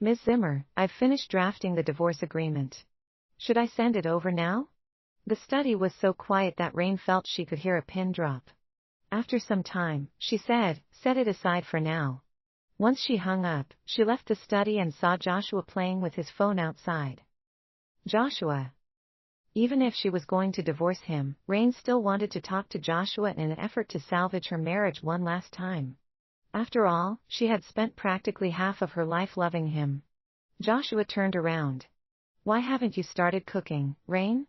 Ms. Zimmer, I've finished drafting the divorce agreement. Should I send it over now? The study was so quiet that Rain felt she could hear a pin drop. After some time, she said, set it aside for now. Once she hung up, she left the study and saw Joshua playing with his phone outside. Joshua. Even if she was going to divorce him, Rain still wanted to talk to Joshua in an effort to salvage her marriage one last time. After all, she had spent practically half of her life loving him. Joshua turned around. Why haven't you started cooking, Rain?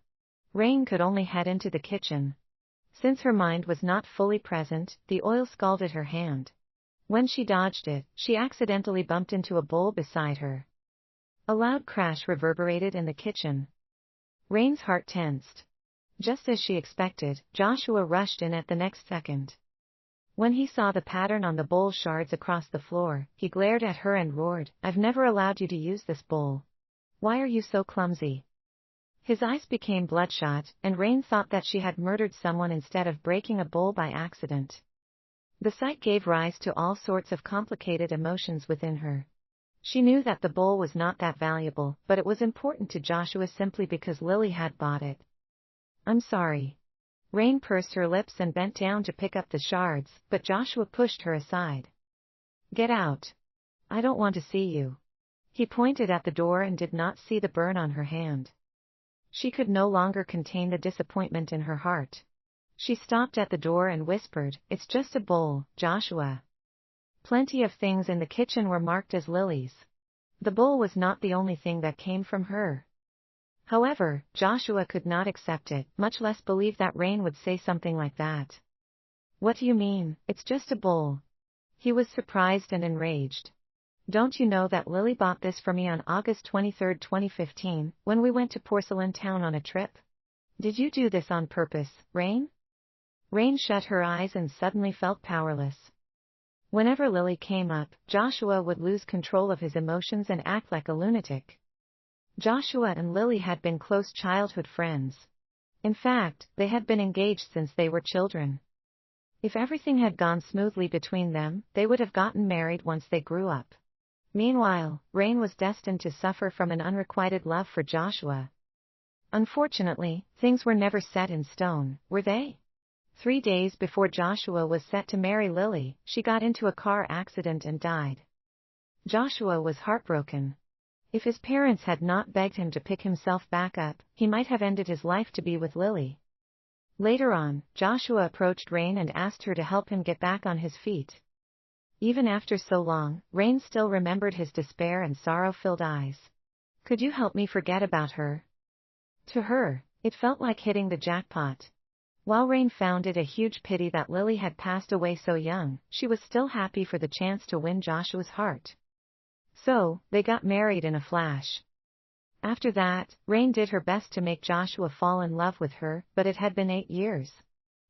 Rain could only head into the kitchen. Since her mind was not fully present, the oil scalded her hand. When she dodged it, she accidentally bumped into a bowl beside her. A loud crash reverberated in the kitchen. Rain's heart tensed. Just as she expected, Joshua rushed in at the next second. When he saw the pattern on the bowl shards across the floor, he glared at her and roared, I've never allowed you to use this bowl. Why are you so clumsy? His eyes became bloodshot, and Rain thought that she had murdered someone instead of breaking a bowl by accident. The sight gave rise to all sorts of complicated emotions within her. She knew that the bowl was not that valuable, but it was important to Joshua simply because Lily had bought it. I'm sorry. Rain pursed her lips and bent down to pick up the shards, but Joshua pushed her aside. Get out. I don't want to see you. He pointed at the door and did not see the burn on her hand. She could no longer contain the disappointment in her heart. She stopped at the door and whispered, It's just a bowl, Joshua. Plenty of things in the kitchen were marked as Lily's. The bowl was not the only thing that came from her. However, Joshua could not accept it, much less believe that Rain would say something like that. What do you mean, it's just a bowl? He was surprised and enraged. Don't you know that Lily bought this for me on August 23, 2015, when we went to Porcelain Town on a trip? Did you do this on purpose, Rain? Rain shut her eyes and suddenly felt powerless. Whenever Lily came up, Joshua would lose control of his emotions and act like a lunatic. Joshua and Lily had been close childhood friends. In fact, they had been engaged since they were children. If everything had gone smoothly between them, they would have gotten married once they grew up. Meanwhile, Rain was destined to suffer from an unrequited love for Joshua. Unfortunately, things were never set in stone, were they? 3 days before Joshua was set to marry Lily, she got into a car accident and died. Joshua was heartbroken. If his parents had not begged him to pick himself back up, he might have ended his life to be with Lily. Later on, Joshua approached Rain and asked her to help him get back on his feet. Even after so long, Rain still remembered his despair and sorrow-filled eyes. Could you help me forget about her? To her, it felt like hitting the jackpot. While Rain found it a huge pity that Lily had passed away so young, she was still happy for the chance to win Joshua's heart. So, they got married in a flash. After that, Rain did her best to make Joshua fall in love with her, but it had been 8 years.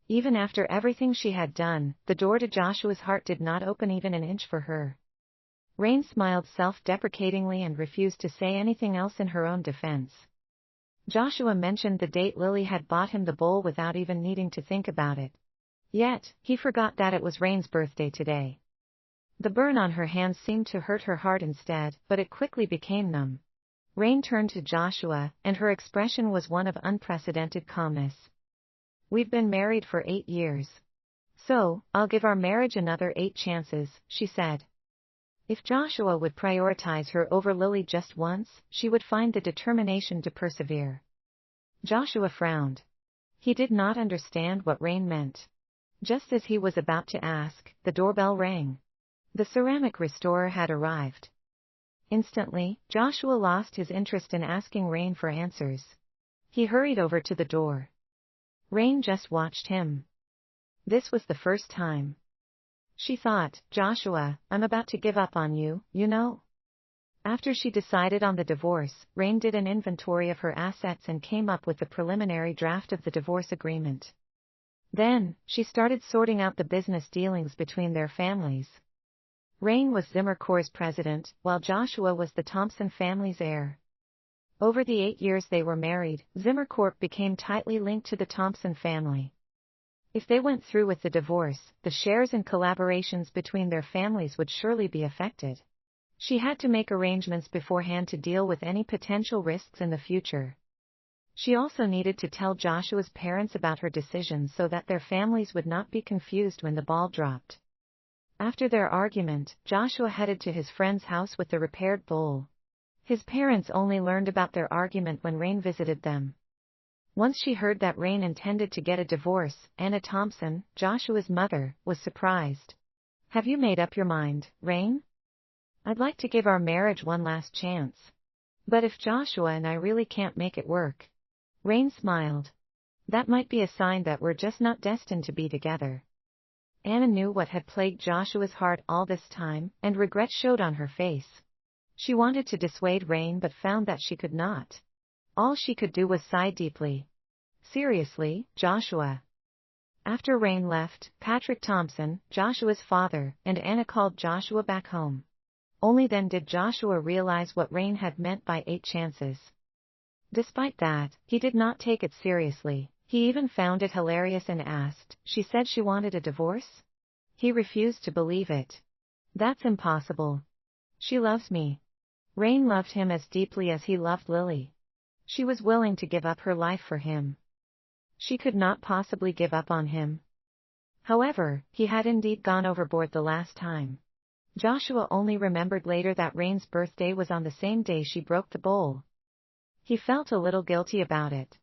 Even after everything she had done, the door to Joshua's heart did not open even an inch for her. Rain smiled self-deprecatingly and refused to say anything else in her own defense. Joshua mentioned the date Lily had bought him the bowl without even needing to think about it. Yet, he forgot that it was Rain's birthday today. The burn on her hand seemed to hurt her heart instead, but it quickly became numb. Rain turned to Joshua, and her expression was one of unprecedented calmness. We've been married for 8 years. So, I'll give our marriage another 8 chances, she said. If Joshua would prioritize her over Lily just once, she would find the determination to persevere. Joshua frowned. He did not understand what Rain meant. Just as he was about to ask, the doorbell rang. The ceramic restorer had arrived. Instantly, Joshua lost his interest in asking Rain for answers. He hurried over to the door. Rain just watched him. This was the first time. She thought, Joshua, I'm about to give up on you, you know. After she decided on the divorce, Rain did an inventory of her assets and came up with the preliminary draft of the divorce agreement. Then, she started sorting out the business dealings between their families. Rain was Zimmer Corps' president, while Joshua was the Thompson family's heir. Over the 8 years they were married, Zimmer Corp became tightly linked to the Thompson family. If they went through with the divorce, the shares and collaborations between their families would surely be affected. She had to make arrangements beforehand to deal with any potential risks in the future. She also needed to tell Joshua's parents about her decision so that their families would not be confused when the ball dropped. After their argument, Joshua headed to his friend's house with the repaired bowl. His parents only learned about their argument when Rain visited them. Once she heard that Rain intended to get a divorce, Anna Thompson, Joshua's mother, was surprised. "Have you made up your mind, Rain? I'd like to give our marriage one last chance. But if Joshua and I really can't make it work." Rain smiled. "That might be a sign that we're just not destined to be together." Anna knew what had plagued Joshua's heart all this time, and regret showed on her face. She wanted to dissuade Rain but found that she could not. All she could do was sigh deeply. "Seriously, Joshua." After Rain left, Patrick Thompson, Joshua's father, and Anna called Joshua back home. Only then did Joshua realize what Rain had meant by 8 chances. Despite that, he did not take it seriously. He even found it hilarious and asked, "She said she wanted a divorce?" He refused to believe it. "That's impossible. She loves me." Rain loved him as deeply as he loved Lily. She was willing to give up her life for him. She could not possibly give up on him. However, he had indeed gone overboard the last time. Joshua only remembered later that Rain's birthday was on the same day she broke the bowl. He felt a little guilty about it.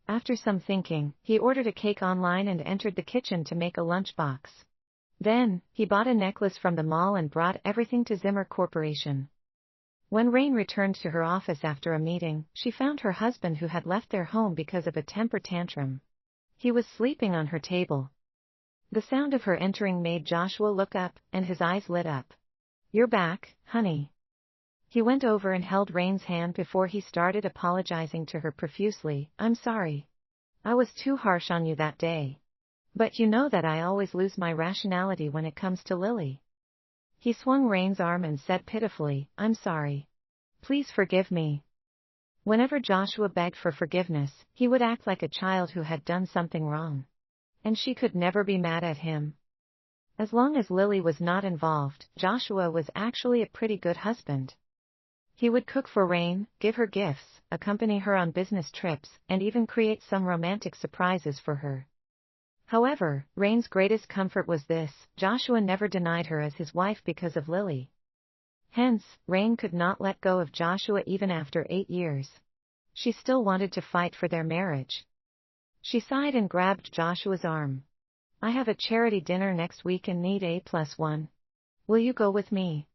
After some thinking, he ordered a cake online and entered the kitchen to make a lunchbox. Then, he bought a necklace from the mall and brought everything to Zimmer Corporation. When Rain returned to her office after a meeting, she found her husband who had left their home because of a temper tantrum. He was sleeping on her table. The sound of her entering made Joshua look up, and his eyes lit up. "You're back, honey." He went over and held Rain's hand before he started apologizing to her profusely. "I'm sorry. I was too harsh on you that day. But you know that I always lose my rationality when it comes to Lily." He swung Rain's arm and said pitifully, "I'm sorry. Please forgive me." Whenever Joshua begged for forgiveness, he would act like a child who had done something wrong. And she could never be mad at him. As long as Lily was not involved, Joshua was actually a pretty good husband. He would cook for Rain, give her gifts, accompany her on business trips, and even create some romantic surprises for her. However, Rain's greatest comfort was this: Joshua never denied her as his wife because of Lily. Hence, Rain could not let go of Joshua even after 8 years. She still wanted to fight for their marriage. She sighed and grabbed Joshua's arm. "I have a charity dinner next week and need A+1. Will you go with me?"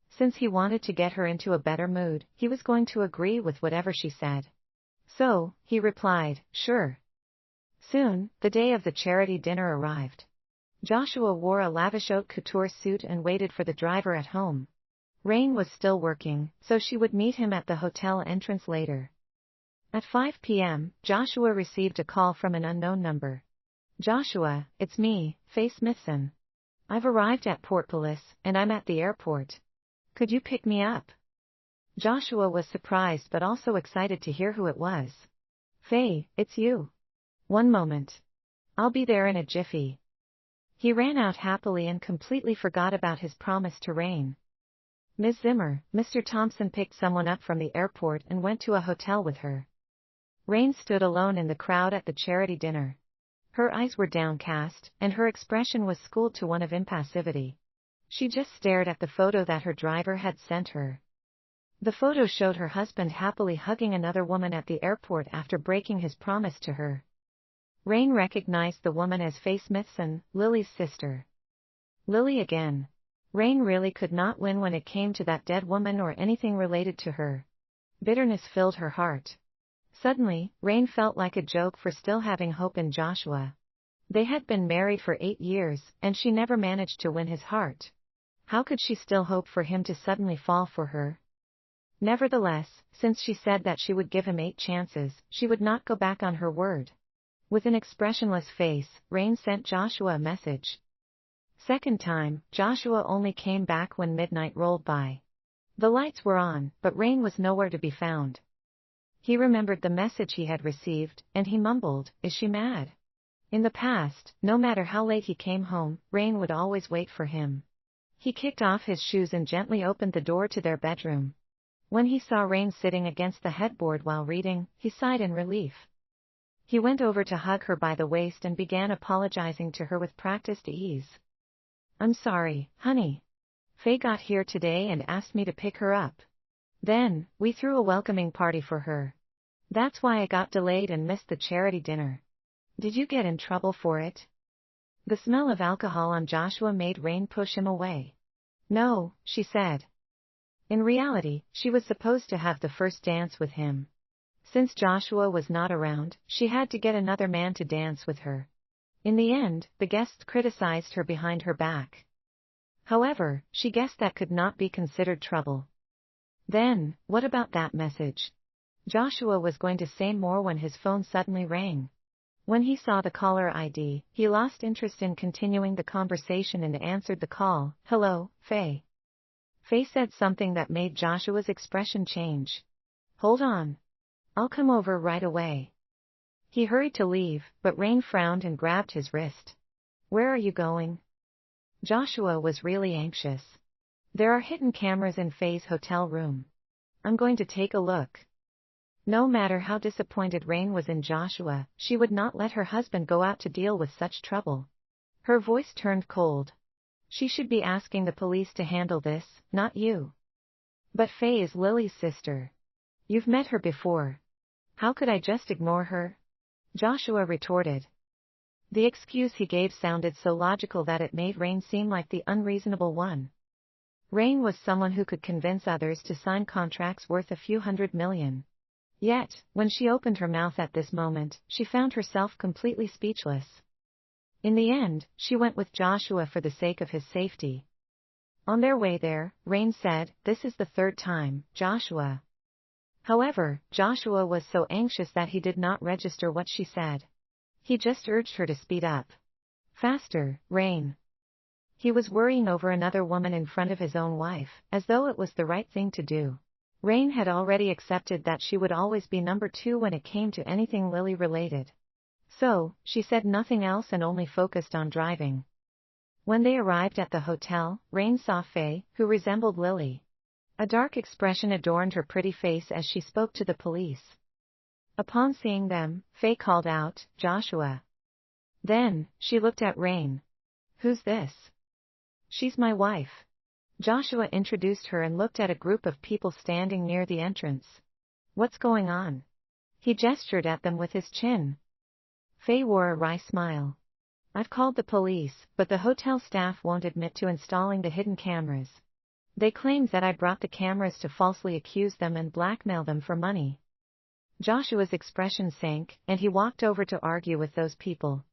Since he wanted to get her into a better mood, he was going to agree with whatever she said. So, he replied, "Sure." Soon, the day of the charity dinner arrived. Joshua wore a lavish haute couture suit and waited for the driver at home. Rain was still working, so she would meet him at the hotel entrance later. At 5 p.m., Joshua received a call from an unknown number. "Joshua, it's me, Faye Smithson. I've arrived at Portpolis, and I'm at the airport. Could you pick me up?" Joshua was surprised but also excited to hear who it was. "Faye, it's you. One moment. I'll be there in a jiffy." He ran out happily and completely forgot about his promise to Rain. "Ms. Zimmer, Mr. Thompson picked someone up from the airport and went to a hotel with her." Rain stood alone in the crowd at the charity dinner. Her eyes were downcast, and her expression was schooled to one of impassivity. She just stared at the photo that her driver had sent her. The photo showed her husband happily hugging another woman at the airport after breaking his promise to her. Rain recognized the woman as Faye Smithson, Lily's sister. Lily again. Rain really could not win when it came to that dead woman or anything related to her. Bitterness filled her heart. Suddenly, Rain felt like a joke for still having hope in Joshua. They had been married for 8 years, and she never managed to win his heart. How could she still hope for him to suddenly fall for her? Nevertheless, since she said that she would give him 8 chances, she would not go back on her word. With an expressionless face, Rain sent Joshua a message. Second time, Joshua only came back when midnight rolled by. The lights were on, but Rain was nowhere to be found. He remembered the message he had received, and he mumbled, "Is she mad?" In the past, no matter how late he came home, Rain would always wait for him. He kicked off his shoes and gently opened the door to their bedroom. When he saw Rain sitting against the headboard while reading, he sighed in relief. He went over to hug her by the waist and began apologizing to her with practiced ease. "I'm sorry, honey. Faye got here today and asked me to pick her up. Then, we threw a welcoming party for her. That's why I got delayed and missed the charity dinner. Did you get in trouble for it?" The smell of alcohol on Joshua made Rain push him away. "No," she said. In reality, she was supposed to have the first dance with him. Since Joshua was not around, she had to get another man to dance with her. In the end, the guests criticized her behind her back. However, she guessed that could not be considered trouble. Then, what about that message? Joshua was going to say more when his phone suddenly rang. When he saw the caller ID, he lost interest in continuing the conversation and answered the call. "Hello, Faye." Faye said something that made Joshua's expression change. "Hold on. I'll come over right away." He hurried to leave, but Rain frowned and grabbed his wrist. "Where are you going?" Joshua was really anxious. "There are hidden cameras in Faye's hotel room. I'm going to take a look." No matter how disappointed Rain was in Joshua, she would not let her husband go out to deal with such trouble. Her voice turned cold. "She should be asking the police to handle this, not you." "But Faye is Lily's sister. You've met her before. How could I just ignore her?" Joshua retorted. The excuse he gave sounded so logical that it made Rain seem like the unreasonable one. Rain was someone who could convince others to sign contracts worth a few $100 million. Yet, when she opened her mouth at this moment, she found herself completely speechless. In the end, she went with Joshua for the sake of his safety. On their way there, Rain said, "This is the third time, Joshua." However, Joshua was so anxious that he did not register what she said. He just urged her to speed up. "Faster, Rain." He was worrying over another woman in front of his own wife, as though it was the right thing to do. Rain had already accepted that she would always be number two when it came to anything Lily related. So, she said nothing else and only focused on driving. When they arrived at the hotel, Rain saw Faye, who resembled Lily. A dark expression adorned her pretty face as she spoke to the police. Upon seeing them, Faye called out, "Joshua." Then, she looked at Rain. "Who's this?" "She's my wife." Joshua introduced her and looked at a group of people standing near the entrance. "What's going on?" He gestured at them with his chin. Faye wore a wry smile. "I've called the police, but the hotel staff won't admit to installing the hidden cameras. They claimed that I brought the cameras to falsely accuse them and blackmail them for money." Joshua's expression sank, and he walked over to argue with those people.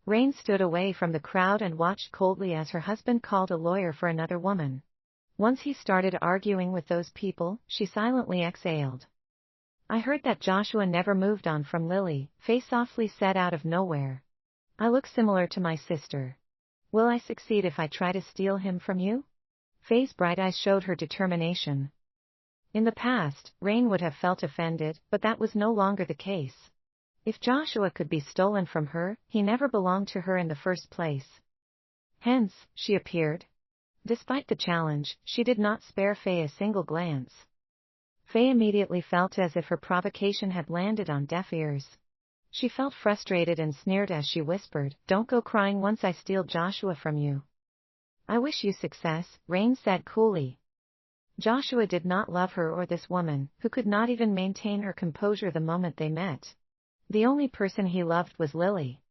Rain stood away from the crowd and watched coldly as her husband called a lawyer for another woman. Once he started arguing with those people, she silently exhaled. "I heard that Joshua never moved on from Lily," Faye softly said out of nowhere. "I look similar to my sister. Will I succeed if I try to steal him from you?" Faye's bright eyes showed her determination. In the past, Rain would have felt offended, but that was no longer the case. If Joshua could be stolen from her, he never belonged to her in the first place. Hence, she appeared. Despite the challenge, she did not spare Faye a single glance. Faye immediately felt as if her provocation had landed on deaf ears. She felt frustrated and sneered as she whispered, "Don't go crying once I steal Joshua from you." "I wish you success," Rain said coolly. Joshua did not love her or this woman, who could not even maintain her composure the moment they met. The only person he loved was Lily.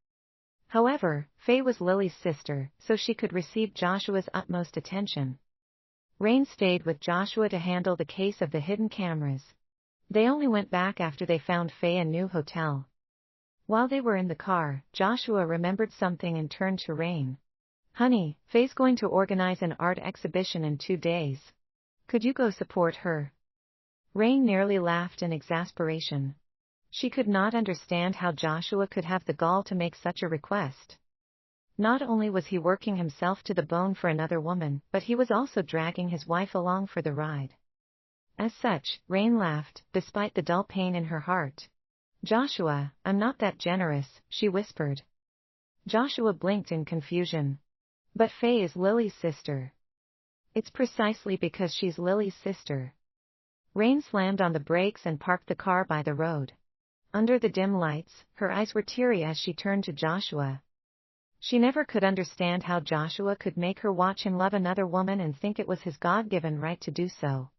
However, Faye was Lily's sister, so she could receive Joshua's utmost attention. Rain stayed with Joshua to handle the case of the hidden cameras. They only went back after they found Faye a new hotel. While they were in the car, Joshua remembered something and turned to Rain. "Honey, Faye's going to organize an art exhibition in 2 days. Could you go support her?" Rain nearly laughed in exasperation. She could not understand how Joshua could have the gall to make such a request. Not only was he working himself to the bone for another woman, but he was also dragging his wife along for the ride. As such, Rain laughed, despite the dull pain in her heart. "Joshua, I'm not that generous," she whispered. Joshua blinked in confusion. "But Faye is Lily's sister. It's precisely because she's Lily's sister. Rain slammed on the brakes and parked the car by the road. Under the dim lights, her eyes were teary as she turned to Joshua. She never could understand how Joshua could make her watch him love another woman and think it was his God-given right to do so.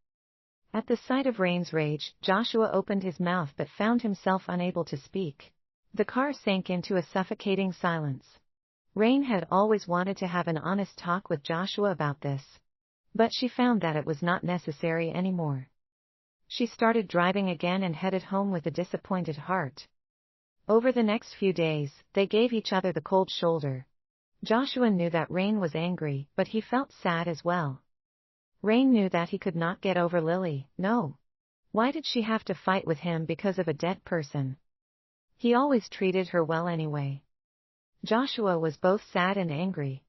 At the sight of Rain's rage, Joshua opened his mouth but found himself unable to speak. The car sank into a suffocating silence. Rain had always wanted to have an honest talk with Joshua about this. But she found that it was not necessary anymore. She started driving again and headed home with a disappointed heart. Over the next few days, they gave each other the cold shoulder. Joshua knew that Rain was angry, but he felt sad as well. Rain knew that he could not get over Lily, no. Why did she have to fight with him because of a dead person? He always treated her well anyway. Joshua was both sad and angry.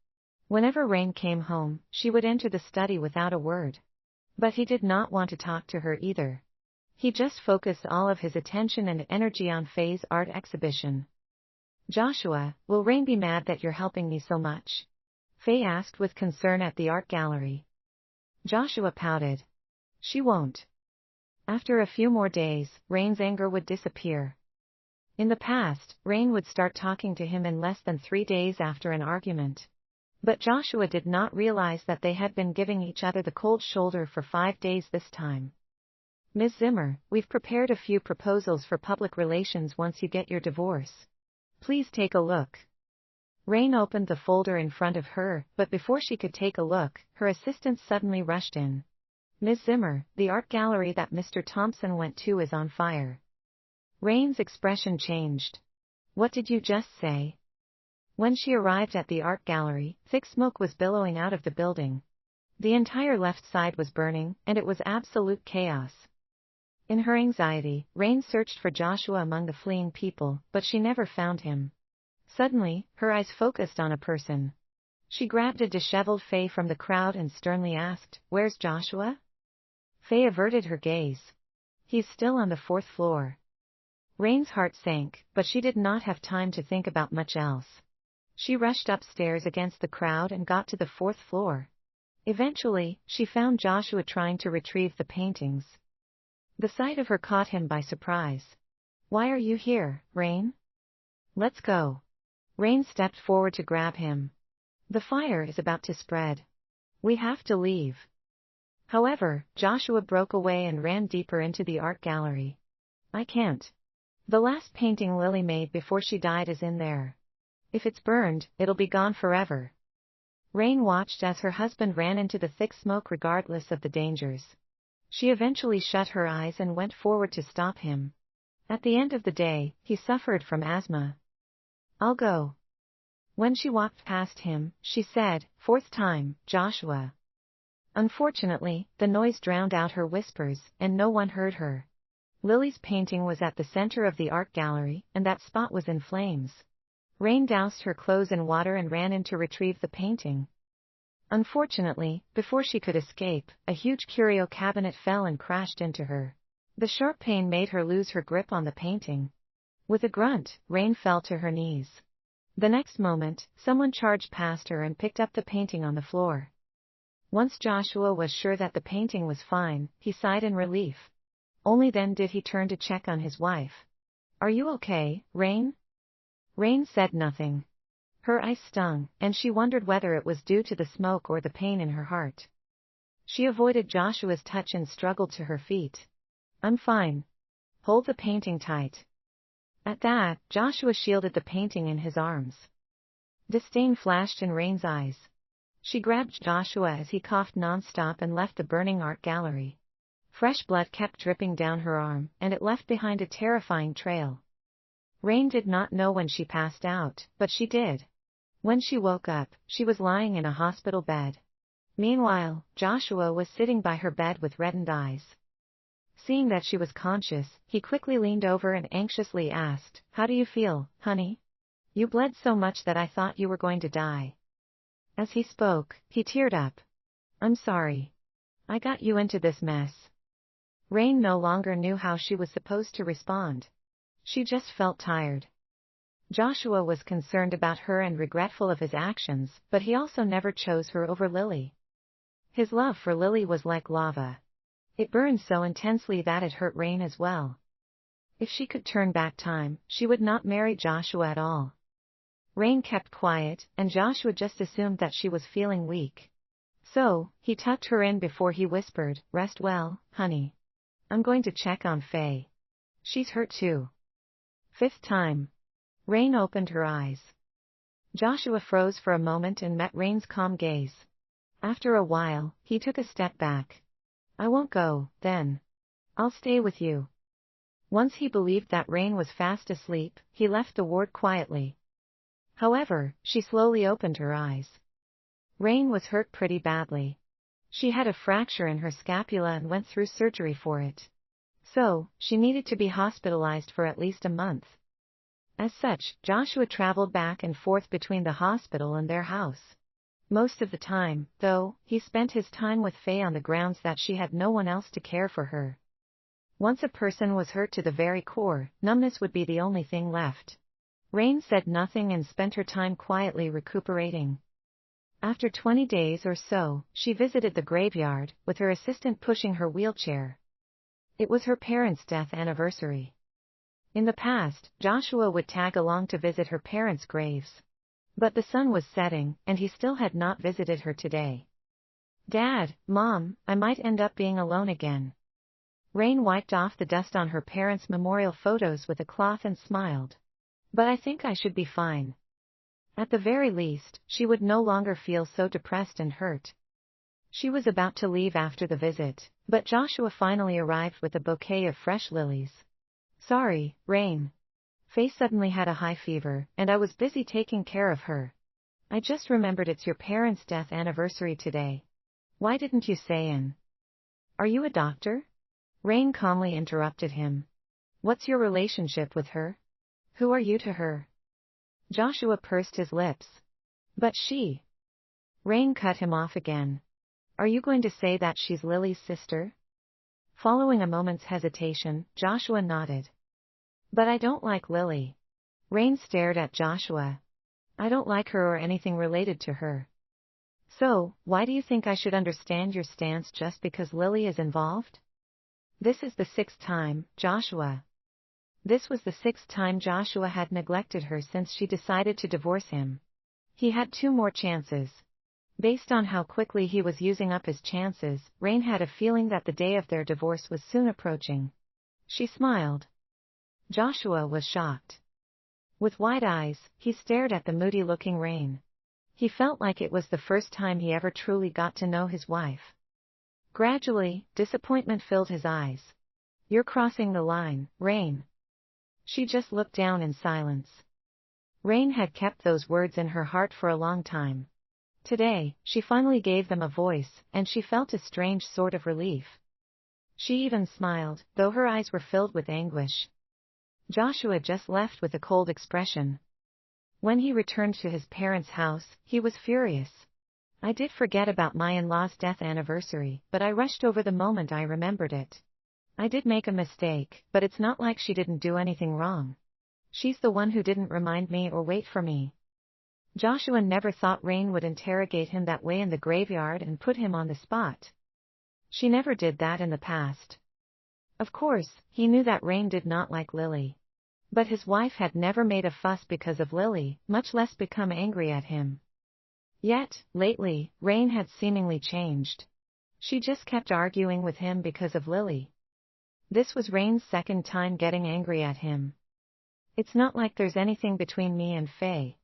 Whenever Rain came home, she would enter the study without a word. But he did not want to talk to her either. He just focused all of his attention and energy on Faye's art exhibition. Joshua, will Rain be mad that you're helping me so much? Faye asked with concern at the art gallery. Joshua pouted. She won't. After a few more days, Rain's anger would disappear. In the past, Rain would start talking to him in less than 3 days after an argument. But Joshua did not realize that they had been giving each other the cold shoulder for 5 days this time. Ms. Zimmer, we've prepared a few proposals for public relations once you get your divorce. Please take a look. Rain opened the folder in front of her, but before she could take a look, her assistant suddenly rushed in. Ms. Zimmer, the art gallery that Mr. Thompson went to is on fire. Rain's expression changed. What did you just say? When she arrived at the art gallery, thick smoke was billowing out of the building. The entire left side was burning, and it was absolute chaos. In her anxiety, Rain searched for Joshua among the fleeing people, but she never found him. Suddenly, her eyes focused on a person. She grabbed a disheveled Faye from the crowd and sternly asked, "Where's Joshua?" Faye averted her gaze. "He's still on the 4th floor." Rain's heart sank, but she did not have time to think about much else. She rushed upstairs against the crowd and got to the 4th floor. Eventually, she found Joshua trying to retrieve the paintings. The sight of her caught him by surprise. "Why are you here, Rain?" "Let's go." Rain stepped forward to grab him. "The fire is about to spread. We have to leave." However, Joshua broke away and ran deeper into the art gallery. "I can't. The last painting Lily made before she died is in there. If it's burned, it'll be gone forever." Rain watched as her husband ran into the thick smoke regardless of the dangers. She eventually shut her eyes and went forward to stop him. At the end of the day, he suffered from asthma. "I'll go." When she walked past him, she said, "4th time, Joshua." Unfortunately, the noise drowned out her whispers, and no one heard her. Lily's painting was at the center of the art gallery, and that spot was in flames. Rain doused her clothes in water and ran in to retrieve the painting. Unfortunately, before she could escape, a huge curio cabinet fell and crashed into her. The sharp pain made her lose her grip on the painting. With a grunt, Rain fell to her knees. The next moment, someone charged past her and picked up the painting on the floor. Once Joshua was sure that the painting was fine, he sighed in relief. Only then did he turn to check on his wife. "Are you okay, Rain?" Rain said nothing. Her eyes stung, and she wondered whether it was due to the smoke or the pain in her heart. She avoided Joshua's touch and struggled to her feet. "I'm fine. Hold the painting tight." At that, Joshua shielded the painting in his arms. Disdain flashed in Rain's eyes. She grabbed Joshua as he coughed nonstop and left the burning art gallery. Fresh blood kept dripping down her arm, and it left behind a terrifying trail. Rain did not know when she passed out, but she did. When she woke up, she was lying in a hospital bed. Meanwhile, Joshua was sitting by her bed with reddened eyes. Seeing that she was conscious, he quickly leaned over and anxiously asked, "How do you feel, honey? You bled so much that I thought you were going to die." As he spoke, he teared up. "I'm sorry. I got you into this mess." Rain no longer knew how she was supposed to respond. She just felt tired. Joshua was concerned about her and regretful of his actions, but he also never chose her over Lily. His love for Lily was like lava. It burned so intensely that it hurt Rain as well. If she could turn back time, she would not marry Joshua at all. Rain kept quiet, and Joshua just assumed that she was feeling weak. So, he tucked her in before he whispered, "Rest well, honey. I'm going to check on Faye. She's hurt too." Fifth time. Rain opened her eyes. Joshua froze for a moment and met Rain's calm gaze. After a while, he took a step back. "I won't go, then. I'll stay with you." Once he believed that Rain was fast asleep, he left the ward quietly. However, she slowly opened her eyes. Rain was hurt pretty badly. She had a fracture in her scapula and went through surgery for it. So, she needed to be hospitalized for at least a month. As such, Joshua traveled back and forth between the hospital and their house. Most of the time, though, he spent his time with Faye on the grounds that she had no one else to care for her. Once a person was hurt to the very core, numbness would be the only thing left. Rain said nothing and spent her time quietly recuperating. After 20 days or so, she visited the graveyard, with her assistant pushing her wheelchair. It was her parents' death anniversary. In the past, Joshua would tag along to visit her parents' graves. But the sun was setting, and he still had not visited her today. "Dad, Mom, I might end up being alone again." Rain wiped off the dust on her parents' memorial photos with a cloth and smiled. "But I think I should be fine." At the very least, she would no longer feel so depressed and hurt. She was about to leave after the visit, but Joshua finally arrived with a bouquet of fresh lilies. "Sorry, Rain. Faye suddenly had a high fever, and I was busy taking care of her. I just remembered it's your parents' death anniversary today. Why didn't you say in?" "Are you a doctor?" Rain calmly interrupted him. "What's your relationship with her? Who are you to her?" Joshua pursed his lips. "But she..." Rain cut him off again. "Are you going to say that she's Lily's sister?" Following a moment's hesitation, Joshua nodded. "But I don't like Lily." Rain stared at Joshua. "I don't like her or anything related to her." "So, why do you think I should understand your stance just because Lily is involved?" "This is the 6th time, Joshua." This was the 6th time Joshua had neglected her since she decided to divorce him. He had 2 more chances. Based on how quickly he was using up his chances, Rain had a feeling that the day of their divorce was soon approaching. She smiled. Joshua was shocked. With wide eyes, he stared at the moody-looking Rain. He felt like it was the first time he ever truly got to know his wife. Gradually, disappointment filled his eyes. "You're crossing the line, Rain." She just looked down in silence. Rain had kept those words in her heart for a long time. Today, she finally gave them a voice, and she felt a strange sort of relief. She even smiled, though her eyes were filled with anguish. Joshua just left with a cold expression. When he returned to his parents' house, he was furious. "I did forget about my in-law's death anniversary, but I rushed over the moment I remembered it. I did make a mistake, but it's not like she didn't do anything wrong. She's the one who didn't remind me or wait for me." Joshua never thought Rain would interrogate him that way in the graveyard and put him on the spot. She never did that in the past. Of course, he knew that Rain did not like Lily. But his wife had never made a fuss because of Lily, much less become angry at him. Yet, lately, Rain had seemingly changed. She just kept arguing with him because of Lily. This was Rain's 2nd time getting angry at him. "It's not like there's anything between me and Faye.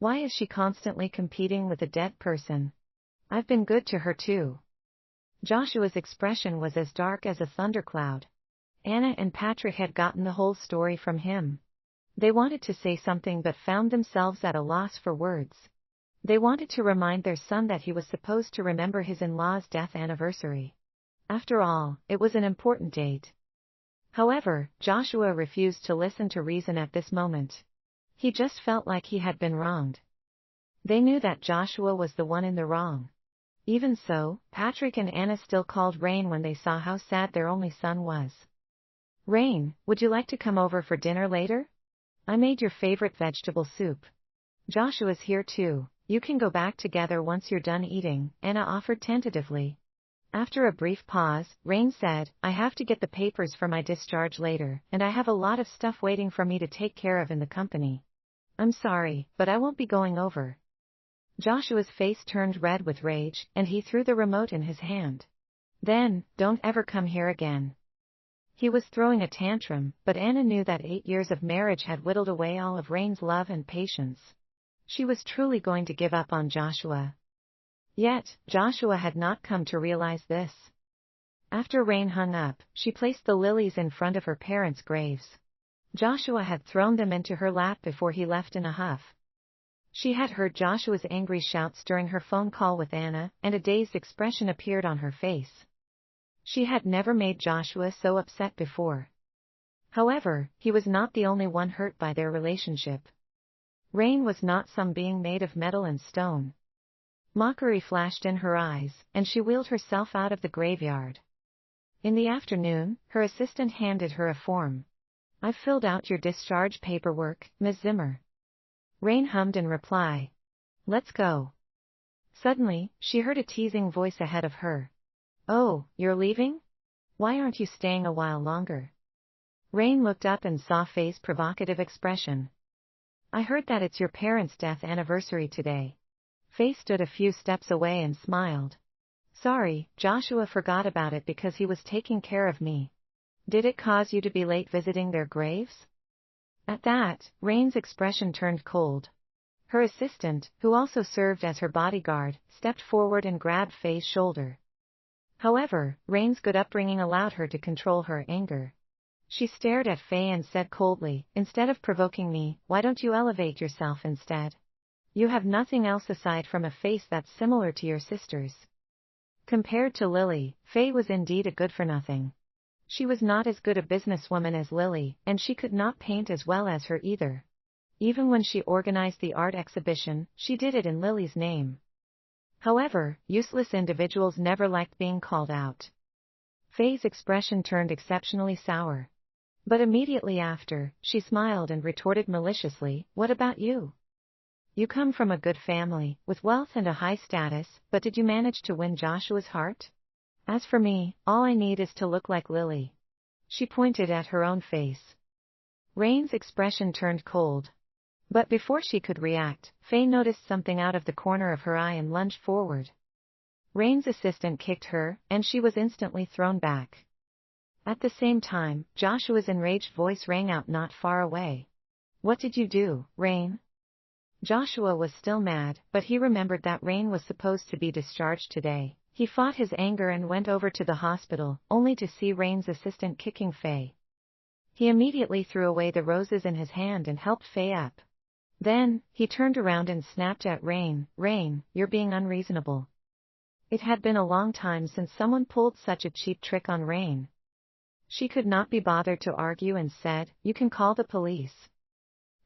Why is she constantly competing with a dead person? I've been good to her too." Joshua's expression was as dark as a thundercloud. Anna and Patrick had gotten the whole story from him. They wanted to say something but found themselves at a loss for words. They wanted to remind their son that he was supposed to remember his in-law's death anniversary. After all, it was an important date. However, Joshua refused to listen to reason at this moment. He just felt like he had been wronged. They knew that Joshua was the one in the wrong. Even so, Patrick and Anna still called Rain when they saw how sad their only son was. "Rain, would you like to come over for dinner later? I made your favorite vegetable soup. Joshua's here too, You can go back together once you're done eating, Anna offered tentatively. After a brief pause, Rain said, I have to get the papers for my discharge later, and I have a lot of stuff waiting for me to take care of in the company. I'm sorry, but I won't be going over. Joshua's face turned red with rage, and he threw the remote in his hand. Then, don't ever come here again. He was throwing a tantrum, but Anna knew that 8 years of marriage had whittled away all of Rain's love and patience. She was truly going to give up on Joshua. Yet, Joshua had not come to realize this. After Rain hung up, she placed the lilies in front of her parents' graves. Joshua had thrown them into her lap before he left in a huff. She had heard Joshua's angry shouts during her phone call with Anna, and a dazed expression appeared on her face. She had never made Joshua so upset before. However, he was not the only one hurt by their relationship. Rain was not some being made of metal and stone. Mockery flashed in her eyes, and she wheeled herself out of the graveyard. In the afternoon, her assistant handed her a form. I've filled out your discharge paperwork, Ms. Zimmer. Rain hummed in reply. Let's go. Suddenly, she heard a teasing voice ahead of her. Oh, you're leaving? Why aren't you staying a while longer? Rain looked up and saw Faye's provocative expression. I heard that it's your parents' death anniversary today. Faye stood a few steps away and smiled. Sorry, Joshua forgot about it because he was taking care of me. Did it cause you to be late visiting their graves? At that, Rain's expression turned cold. Her assistant, who also served as her bodyguard, stepped forward and grabbed Faye's shoulder. However, Rain's good upbringing allowed her to control her anger. She stared at Faye and said coldly, instead of provoking me, why don't you elevate yourself instead? You have nothing else aside from a face that's similar to your sister's. Compared to Lily, Faye was indeed a good-for-nothing. She was not as good a businesswoman as Lily, and she could not paint as well as her either. Even when she organized the art exhibition, she did it in Lily's name. However, useless individuals never liked being called out. Faye's expression turned exceptionally sour. But immediately after, she smiled and retorted maliciously, what about you? You come from a good family, with wealth and a high status, but did you manage to win Joshua's heart? As for me, all I need is to look like Lily. She pointed at her own face. Rain's expression turned cold. But before she could react, Faye noticed something out of the corner of her eye and lunged forward. Rain's assistant kicked her, and she was instantly thrown back. At the same time, Joshua's enraged voice rang out not far away. What did you do, Rain? Joshua was still mad, but he remembered that Rain was supposed to be discharged today. He fought his anger and went over to the hospital, only to see Rain's assistant kicking Faye. He immediately threw away the roses in his hand and helped Faye up. Then, he turned around and snapped at Rain, Rain, you're being unreasonable. It had been a long time since someone pulled such a cheap trick on Rain. She could not be bothered to argue and said, you can call the police.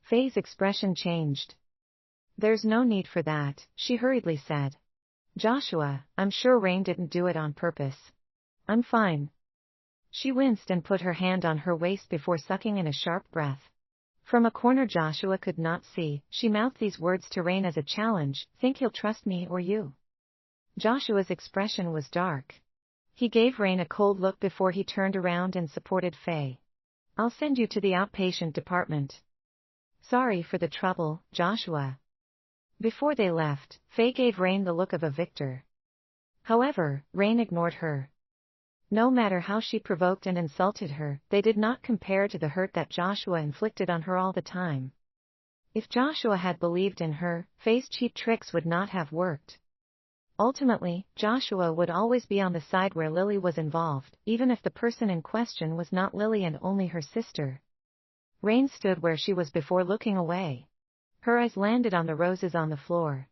Faye's expression changed. There's no need for that, she hurriedly said. Joshua, I'm sure Rain didn't do it on purpose. I'm fine. She winced and put her hand on her waist before sucking in a sharp breath. From a corner Joshua could not see, she mouthed these words to Rain as a challenge, think he'll trust me or you? Joshua's expression was dark. He gave Rain a cold look before he turned around and supported Faye. I'll send you to the outpatient department. Sorry for the trouble, Joshua. Before they left, Faye gave Rain the look of a victor. However, Rain ignored her. No matter how she provoked and insulted her, they did not compare to the hurt that Joshua inflicted on her all the time. If Joshua had believed in her, Faye's cheap tricks would not have worked. Ultimately, Joshua would always be on the side where Lily was involved, even if the person in question was not Lily and only her sister. Rain stood where she was before looking away. Her eyes landed on the roses on the floor.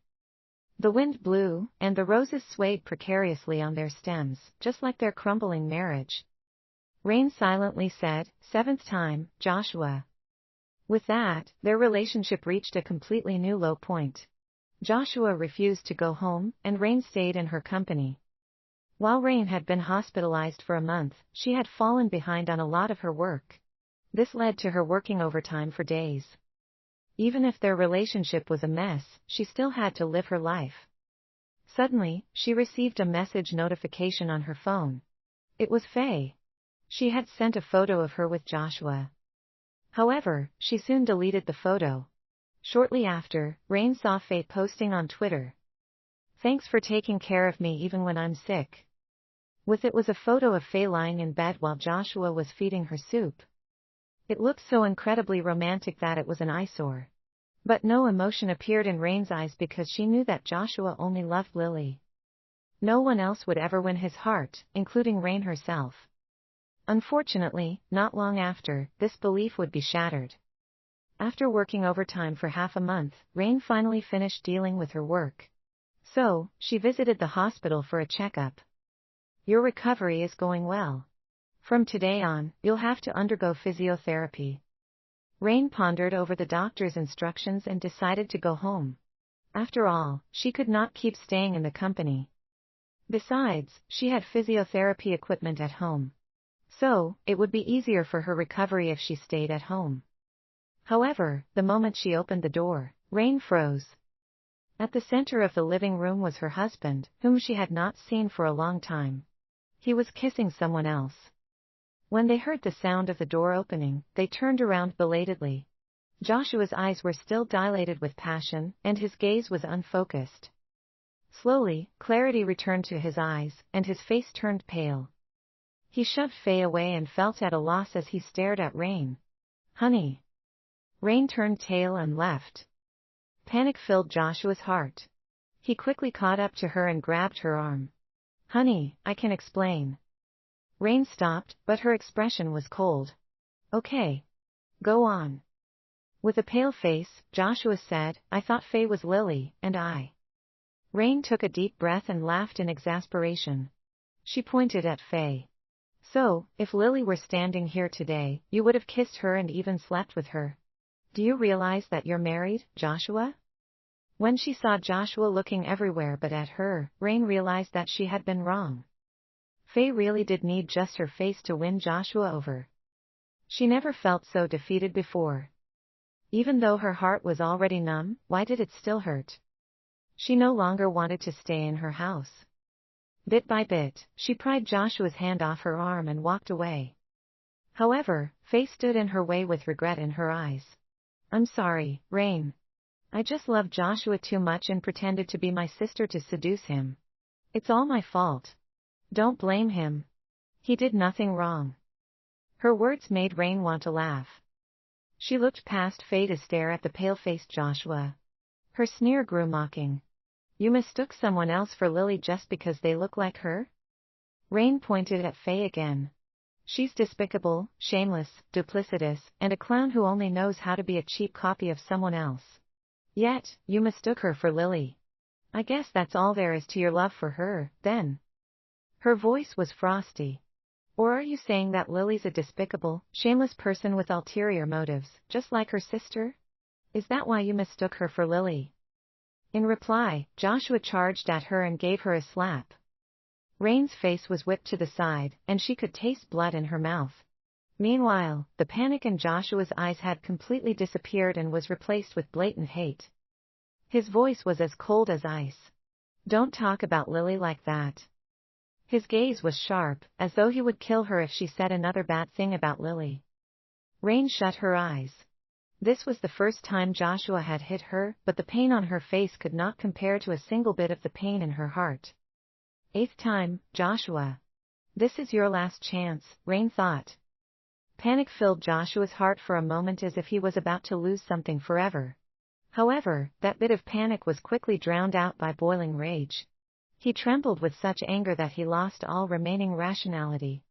The wind blew, and the roses swayed precariously on their stems, just like their crumbling marriage. Rain silently said, "Seventh time, Joshua." With that, their relationship reached a completely new low point. Joshua refused to go home, and Rain stayed in her company. While Rain had been hospitalized for a month, she had fallen behind on a lot of her work. This led to her working overtime for days. Even if their relationship was a mess, she still had to live her life. Suddenly, she received a message notification on her phone. It was Faye. She had sent a photo of her with Joshua. However, she soon deleted the photo. Shortly after, Rain saw Faye posting on Twitter. "Thanks for taking care of me even when I'm sick." With it was a photo of Faye lying in bed while Joshua was feeding her soup. It looked so incredibly romantic that it was an eyesore. But no emotion appeared in Rain's eyes because she knew that Joshua only loved Lily. No one else would ever win his heart, including Rain herself. Unfortunately, not long after, this belief would be shattered. After working overtime for half a month, Rain finally finished dealing with her work. So, she visited the hospital for a checkup. "Your recovery is going well. From today on, you'll have to undergo physiotherapy." Rain pondered over the doctor's instructions and decided to go home. After all, she could not keep staying in the company. Besides, she had physiotherapy equipment at home. So, it would be easier for her recovery if she stayed at home. However, the moment she opened the door, Rain froze. At the center of the living room was her husband, whom she had not seen for a long time. He was kissing someone else. When they heard the sound of the door opening, they turned around belatedly. Joshua's eyes were still dilated with passion, and his gaze was unfocused. Slowly, clarity returned to his eyes, and his face turned pale. He shoved Faye away and felt at a loss as he stared at Rain. "Honey." Rain turned tail and left. Panic filled Joshua's heart. He quickly caught up to her and grabbed her arm. "Honey, I can explain." Rain stopped, but her expression was cold. "Okay. Go on." With a pale face, Joshua said, "I thought Faye was Lily, and I." Rain took a deep breath and laughed in exasperation. She pointed at Faye. "So, if Lily were standing here today, you would have kissed her and even slept with her. Do you realize that you're married, Joshua?" When she saw Joshua looking everywhere but at her, Rain realized that she had been wrong. Faye really did need just her face to win Joshua over. She never felt so defeated before. Even though her heart was already numb, why did it still hurt? She no longer wanted to stay in her house. Bit by bit, she pried Joshua's hand off her arm and walked away. However, Faye stood in her way with regret in her eyes. "I'm sorry, Rain. I just loved Joshua too much and pretended to be my sister to seduce him. It's all my fault. Don't blame him. He did nothing wrong." Her words made Rain want to laugh. She looked past Faye to stare at the pale-faced Joshua. Her sneer grew mocking. "You mistook someone else for Lily just because they look like her?" Rain pointed at Faye again. "She's despicable, shameless, duplicitous, and a clown who only knows how to be a cheap copy of someone else. Yet, you mistook her for Lily. I guess that's all there is to your love for her, then." Her voice was frosty. "Or are you saying that Lily's a despicable, shameless person with ulterior motives, just like her sister? Is that why you mistook her for Lily?" In reply, Joshua charged at her and gave her a slap. Rain's face was whipped to the side, and she could taste blood in her mouth. Meanwhile, the panic in Joshua's eyes had completely disappeared and was replaced with blatant hate. His voice was as cold as ice. "Don't talk about Lily like that." His gaze was sharp, as though he would kill her if she said another bad thing about Lily. Rain shut her eyes. This was the first time Joshua had hit her, but the pain on her face could not compare to a single bit of the pain in her heart. "Eighth time, Joshua. This is your last chance," Rain thought. Panic filled Joshua's heart for a moment as if he was about to lose something forever. However, that bit of panic was quickly drowned out by boiling rage. He trembled with such anger that he lost all remaining rationality.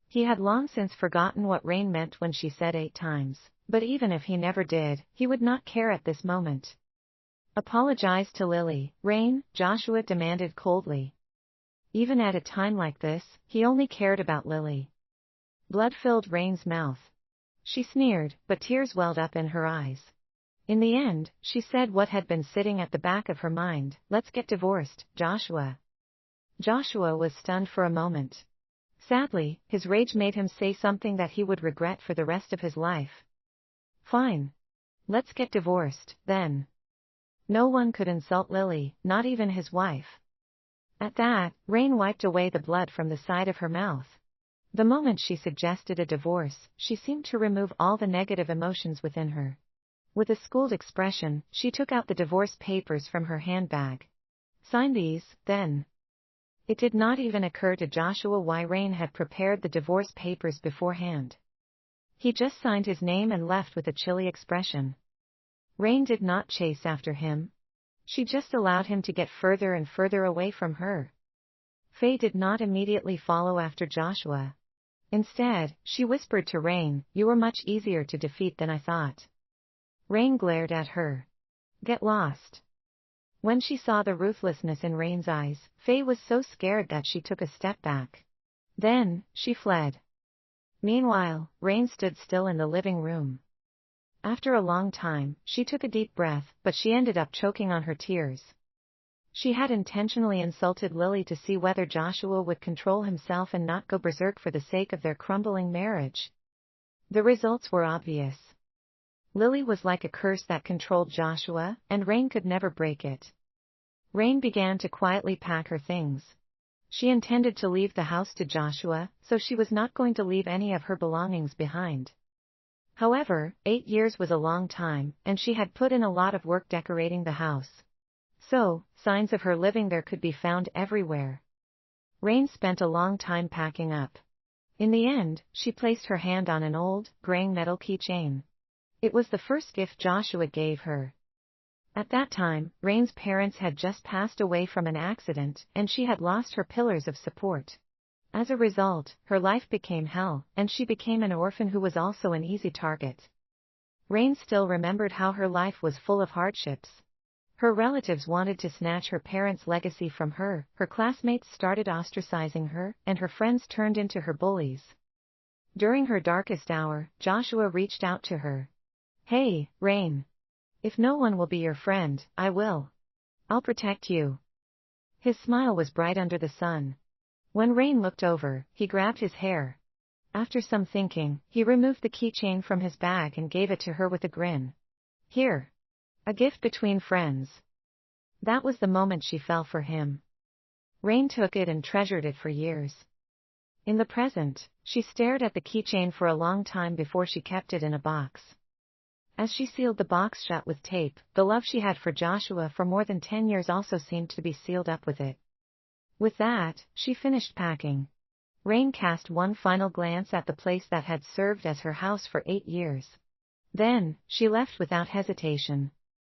He had long since forgotten what Rain meant when she said 8 times, but even if he never did, he would not care at this moment. "Apologize to Lily, Rain," Joshua demanded coldly. Even at a time like this, he only cared about Lily. Blood filled Rain's mouth. She sneered, but tears welled up in her eyes. In the end, she said what had been sitting at the back of her mind, "Let's get divorced, Joshua." Joshua was stunned for a moment. Sadly, his rage made him say something that he would regret for the rest of his life. "Fine. Let's get divorced, then. No one could insult Lily, not even his wife. At that, Rain wiped away the blood from the side of her mouth. The moment she suggested a divorce, she seemed to remove all the negative emotions within her. With a schooled expression, she took out the divorce papers from her handbag. Sign these, then. It did not even occur to Joshua why Rain had prepared the divorce papers beforehand. He just signed his name and left with a chilly expression. Rain did not chase after him. She just allowed him to get further and further away from her. Faye did not immediately follow after Joshua. Instead, she whispered to Rain, "You were much easier to defeat than I thought." Rain glared at her. "Get lost." When she saw the ruthlessness in Rain's eyes, Faye was so scared that she took a step back. Then, she fled. Meanwhile, Rain stood still in the living room. After a long time, she took a deep breath, but she ended up choking on her tears. She had intentionally insulted Lily to see whether Joshua would control himself and not go berserk for the sake of their crumbling marriage. The results were obvious. Lily was like a curse that controlled Joshua, and Rain could never break it. Rain began to quietly pack her things. She intended to leave the house to Joshua, so she was not going to leave any of her belongings behind. However, 8 years was a long time, and she had put in a lot of work decorating the house. So, signs of her living there could be found everywhere. Rain spent a long time packing up. In the end, she placed her hand on an old, graying metal keychain. It was the first gift Joshua gave her. At that time, Rain's parents had just passed away from an accident, and she had lost her pillars of support. As a result, her life became hell, and she became an orphan who was also an easy target. Rain still remembered how her life was full of hardships. Her relatives wanted to snatch her parents' legacy from her, her classmates started ostracizing her, and her friends turned into her bullies. During her darkest hour, Joshua reached out to her. "Hey, Rain. If no one will be your friend, I will. I'll protect you." His smile was bright under the sun. When Rain looked over, he grabbed his hair. After some thinking, he removed the keychain from his bag and gave it to her with a grin. "Here. A gift between friends." That was the moment she fell for him. Rain took it and treasured it for years. In the present, she stared at the keychain for a long time before she kept it in a box. As she sealed the box shut with tape, the love she had for Joshua for more than 10 years also seemed to be sealed up with it. With that, she finished packing. Rain cast one final glance at the place that had served as her house for 8 years. Then, she left without hesitation.